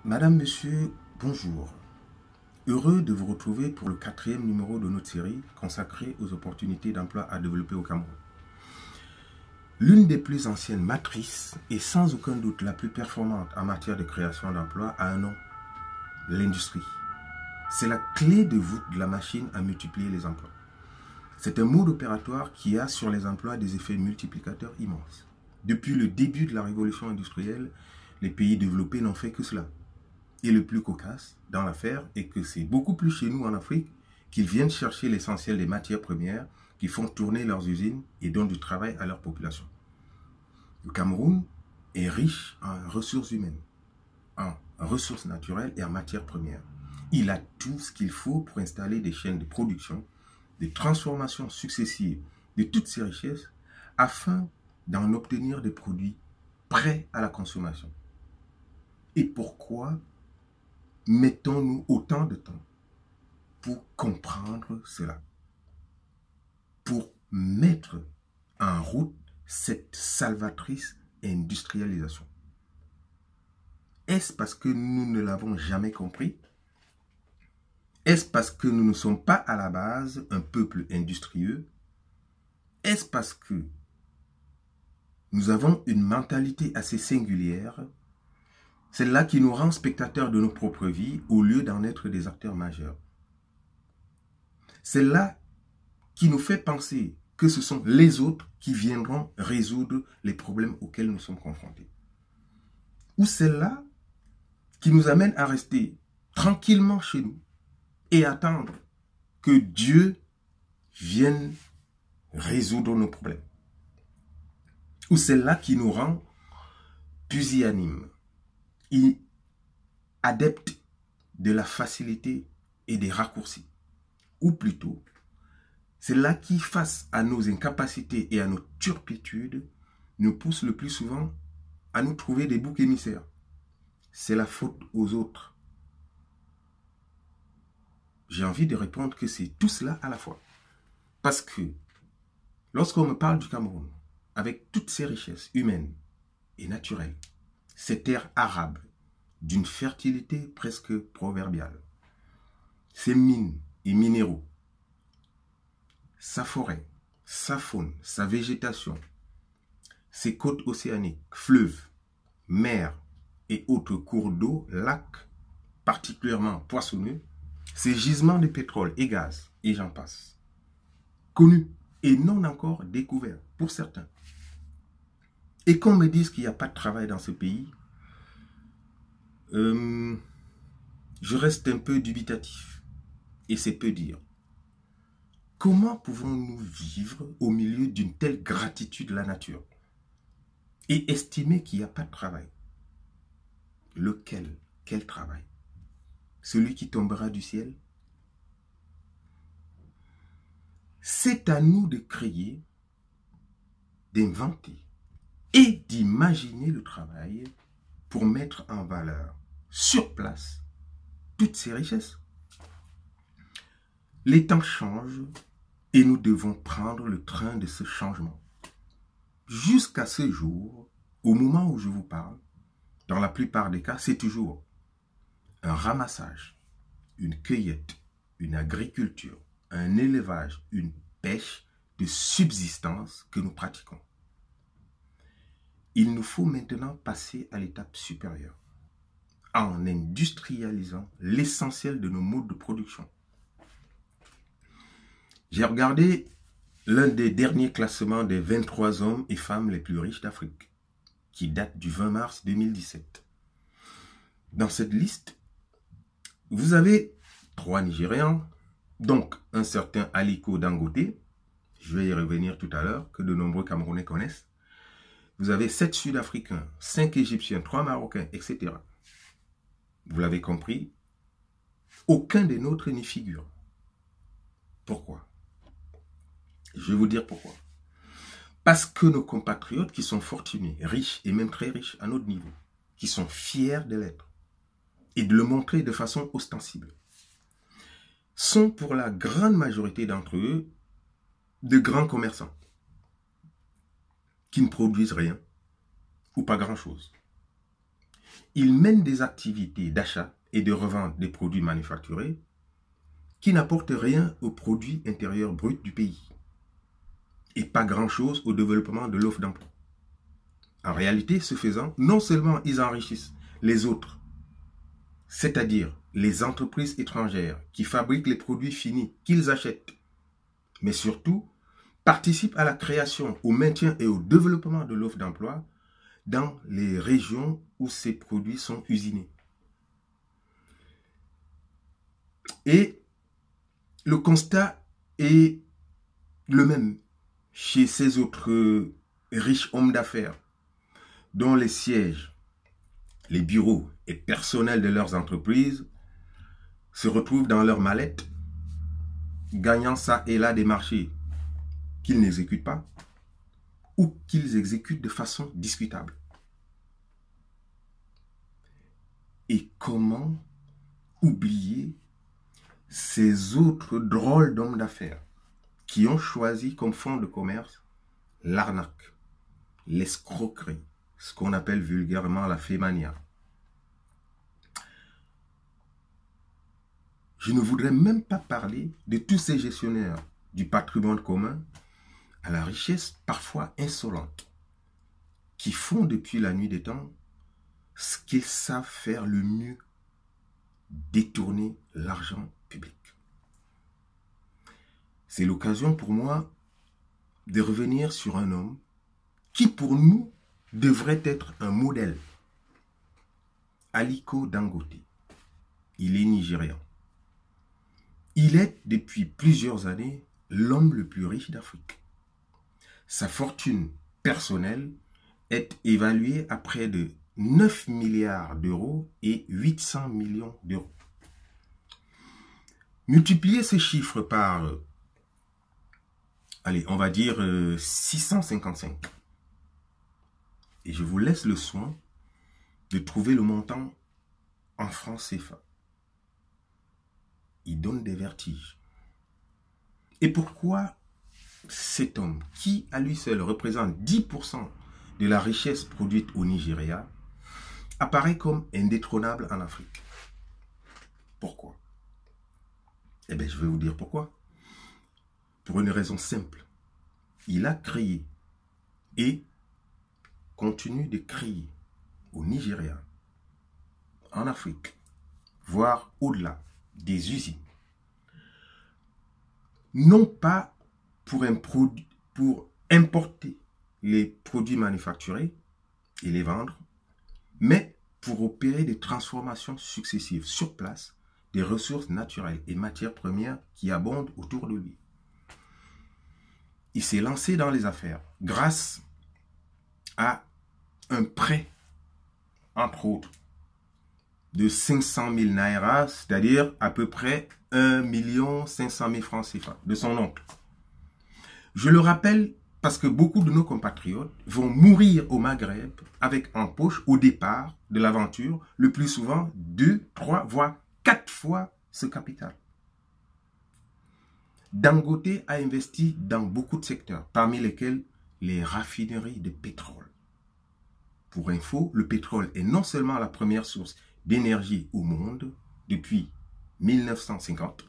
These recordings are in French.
Madame, Monsieur, bonjour. Heureux de vous retrouver pour le 4e numéro de notre série consacrée aux opportunités d'emploi à développer au Cameroun. L'une des plus anciennes matrices et sans aucun doute la plus performante en matière de création d'emplois a un nom, l'industrie. C'est la clé de voûte de la machine à multiplier les emplois. C'est un mode opératoire qui a sur les emplois des effets multiplicateurs immenses. Depuis le début de la révolution industrielle, les pays développés n'ont fait que cela. Et le plus cocasse dans l'affaire est que c'est beaucoup plus chez nous en Afrique qu'ils viennent chercher l'essentiel des matières premières qui font tourner leurs usines et donnent du travail à leur population. Le Cameroun est riche en ressources humaines, en ressources naturelles et en matières premières. Il a tout ce qu'il faut pour installer des chaînes de production, de transformation successives de toutes ces richesses afin d'en obtenir des produits prêts à la consommation. Et pourquoi mettons-nous autant de temps pour comprendre cela, pour mettre en route cette salvatrice industrialisation? Est-ce parce que nous ne l'avons jamais compris? Est-ce parce que nous ne sommes pas à la base un peuple industrieux? Est-ce parce que nous avons une mentalité assez singulière, celle-là qui nous rend spectateurs de nos propres vies au lieu d'en être des acteurs majeurs? Celle-là qui nous fait penser que ce sont les autres qui viendront résoudre les problèmes auxquels nous sommes confrontés? Ou celle-là qui nous amène à rester tranquillement chez nous et attendre que Dieu vienne résoudre nos problèmes? Ou celle-là qui nous rend pusillanimes et adeptes de la facilité et des raccourcis? Ou plutôt, celle-là qui, face à nos incapacités et à nos turpitudes, nous pousse le plus souvent à nous trouver des boucs émissaires? C'est la faute aux autres. J'ai envie de répondre que c'est tout cela à la fois. Parce que lorsqu'on me parle du Cameroun, avec toutes ses richesses humaines et naturelles, ces terres arabes d'une fertilité presque proverbiale, ses mines et minéraux, sa forêt, sa faune, sa végétation, ses côtes océaniques, fleuves, mers et autres cours d'eau, lacs particulièrement poissonneux, ses gisements de pétrole et gaz, et j'en passe, connus et non encore découverts pour certains. Et qu'on me dise qu'il n'y a pas de travail dans ce pays, je reste un peu dubitatif. Et c'est peu dire. Comment pouvons-nous vivre au milieu d'une telle gratitude de la nature et estimer qu'il n'y a pas de travail? Lequel? Quel travail? Celui qui tombera du ciel? C'est à nous de créer, d'inventer et d'imaginer le travail pour mettre en valeur, sur place, toutes ces richesses. Les temps changent et nous devons prendre le train de ce changement. Jusqu'à ce jour, au moment où je vous parle, dans la plupart des cas, c'est toujours un ramassage, une cueillette, une agriculture, un élevage, une pêche de subsistance que nous pratiquons. Il nous faut maintenant passer à l'étape supérieure, en industrialisant l'essentiel de nos modes de production. J'ai regardé l'un des derniers classements des 23 hommes et femmes les plus riches d'Afrique, qui date du 20 mars 2017. Dans cette liste, vous avez 3 Nigérians, donc un certain Aliko Dangote, je vais y revenir tout à l'heure, que de nombreux Camerounais connaissent. Vous avez 7 Sud-Africains, 5 Égyptiens, 3 Marocains, etc. Vous l'avez compris, aucun des nôtres n'y figure. Pourquoi? Je vais vous dire pourquoi. Parce que nos compatriotes qui sont fortunés, riches et même très riches à notre niveau, qui sont fiers de l'être et de le montrer de façon ostensible, sont pour la grande majorité d'entre eux de grands commerçants qui ne produisent rien ou pas grand-chose. Il mène des activités d'achat et de revente des produits manufacturés qui n'apportent rien au produit intérieur brut du pays et pas grand-chose au développement de l'offre d'emploi. En réalité, ce faisant, non seulement ils enrichissent les autres, c'est-à-dire les entreprises étrangères qui fabriquent les produits finis qu'ils achètent, mais surtout participent à la création, au maintien et au développement de l'offre d'emploi dans les régions où ces produits sont usinés. Et le constat est le même chez ces autres riches hommes d'affaires dont les sièges, les bureaux et personnels de leurs entreprises se retrouvent dans leurs mallettes, gagnant ça et là des marchés qu'ils n'exécutent pas ou qu'ils exécutent de façon discutable. Et comment oublier ces autres drôles d'hommes d'affaires qui ont choisi comme fond de commerce l'arnaque, l'escroquerie, ce qu'on appelle vulgairement la fémania. Je ne voudrais même pas parler de tous ces gestionnaires du patrimoine commun à la richesse parfois insolente, qui font depuis la nuit des temps ce qu'ils savent faire le mieux, détourner l'argent public. C'est l'occasion pour moi de revenir sur un homme qui pour nous devrait être un modèle. Aliko Dangote. Il est nigérian. Il est depuis plusieurs années l'homme le plus riche d'Afrique. Sa fortune personnelle est évaluée à près de 9 milliards d'euros et 800 millions d'euros. Multipliez ces chiffres par, allez, on va dire 655. Et je vous laisse le soin de trouver le montant en francs CFA. Il donne des vertiges. Et pourquoi cet homme, qui à lui seul représente 10% de la richesse produite au Nigeria, apparaît comme indétrônable en Afrique? Pourquoi? Eh bien, je vais vous dire pourquoi. Pour une raison simple. Il a créé et continue de créer au Nigeria, en Afrique, voire au-delà, des usines. Non pas pour importer les produits manufacturés et les vendre, mais pour opérer des transformations successives sur place des ressources naturelles et matières premières qui abondent autour de lui. Il s'est lancé dans les affaires grâce à un prêt, entre autres, de 500 000 naira, c'est-à-dire à peu près 1 500 000 francs CFA de son oncle. Je le rappelle parce que beaucoup de nos compatriotes vont mourir au Maghreb avec en poche au départ de l'aventure, le plus souvent 2, 3, voire 4 fois ce capital. Dangote a investi dans beaucoup de secteurs, parmi lesquels les raffineries de pétrole. Pour info, le pétrole est non seulement la première source d'énergie au monde depuis 1950,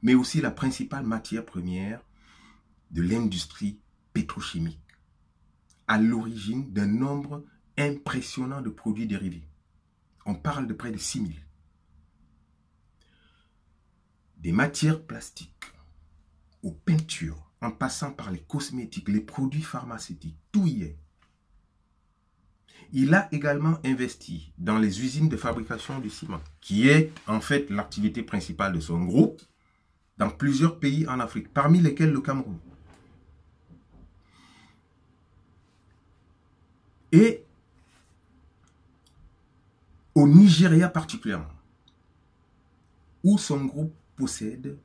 mais aussi la principale matière première de l'industrie pétrochimique, à l'origine d'un nombre impressionnant de produits dérivés. On parle de près de 6 000. Des matières plastiques aux peintures, en passant par les cosmétiques, les produits pharmaceutiques, tout y est. Il a également investi dans les usines de fabrication du ciment, qui est en fait l'activité principale de son groupe, dans plusieurs pays en Afrique, parmi lesquels le Cameroun. Et au Nigeria particulièrement, où son groupe possède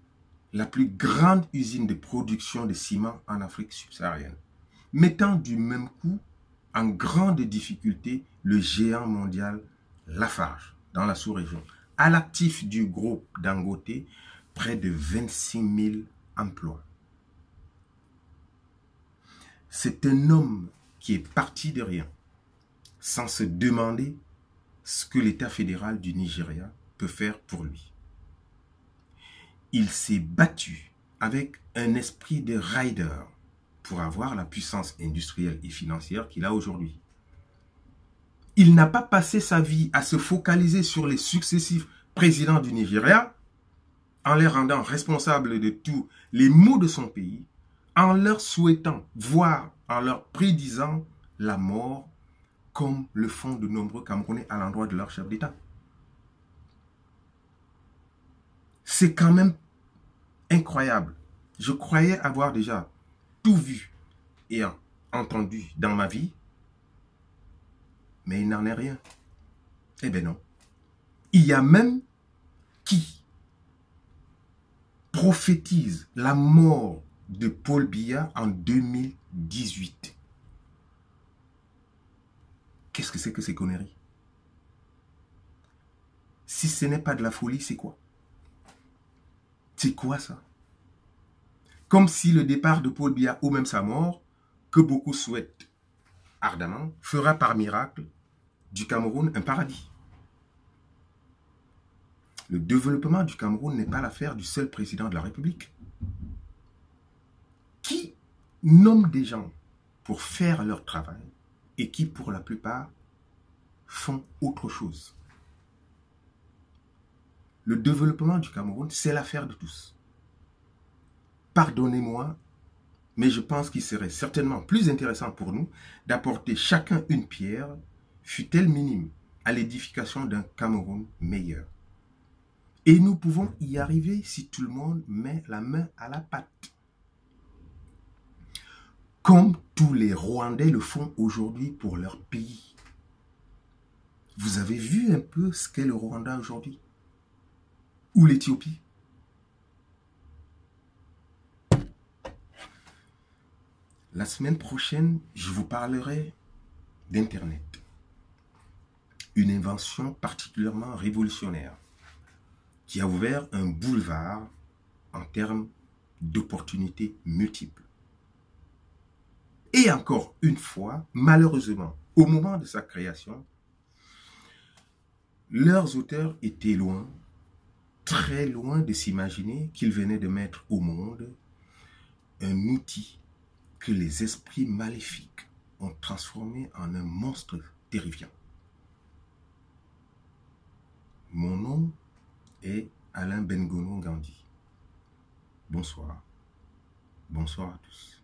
la plus grande usine de production de ciment en Afrique subsaharienne, mettant du même coup en grande difficulté le géant mondial Lafarge dans la sous-région. À l'actif du groupe Dangote, près de 26 000 emplois. C'est un homme qui est parti de rien, sans se demander ce que l'État fédéral du Nigeria peut faire pour lui. Il s'est battu avec un esprit de rider pour avoir la puissance industrielle et financière qu'il a aujourd'hui. Il n'a pas passé sa vie à se focaliser sur les successifs présidents du Nigeria en les rendant responsables de tous les maux de son pays, en leur souhaitant, voire en leur prédisant la mort, comme le font de nombreux Camerounais à l'endroit de leur chef d'État. C'est quand même incroyable. Je croyais avoir déjà tout vu et entendu dans ma vie, mais il n'en est rien. Eh bien non. Il y a même qui prophétise la mort de Paul Biya en 2018. Qu'est-ce que c'est que ces conneries? Si ce n'est pas de la folie, c'est quoi? C'est quoi ça? Comme si le départ de Paul Biya ou même sa mort, que beaucoup souhaitent ardemment, fera par miracle du Cameroun un paradis. Le développement du Cameroun n'est pas l'affaire du seul président de la République. Qui nomme des gens pour faire leur travail et qui, pour la plupart, font autre chose. Le développement du Cameroun, c'est l'affaire de tous. Pardonnez-moi, mais je pense qu'il serait certainement plus intéressant pour nous d'apporter chacun une pierre, fût-elle minime, à l'édification d'un Cameroun meilleur. Et nous pouvons y arriver si tout le monde met la main à la pâte. Comme tous les Rwandais le font aujourd'hui pour leur pays. Vous avez vu un peu ce qu'est le Rwanda aujourd'hui? Ou l'Éthiopie? La semaine prochaine, je vous parlerai d'Internet. Une invention particulièrement révolutionnaire qui a ouvert un boulevard en termes d'opportunités multiples. Et encore une fois, malheureusement, au moment de sa création, leurs auteurs étaient loin, très loin de s'imaginer qu'ils venaient de mettre au monde un outil que les esprits maléfiques ont transformé en un monstre terrifiant. Mon nom est Alain Bengono Gandhi. Bonsoir. Bonsoir à tous.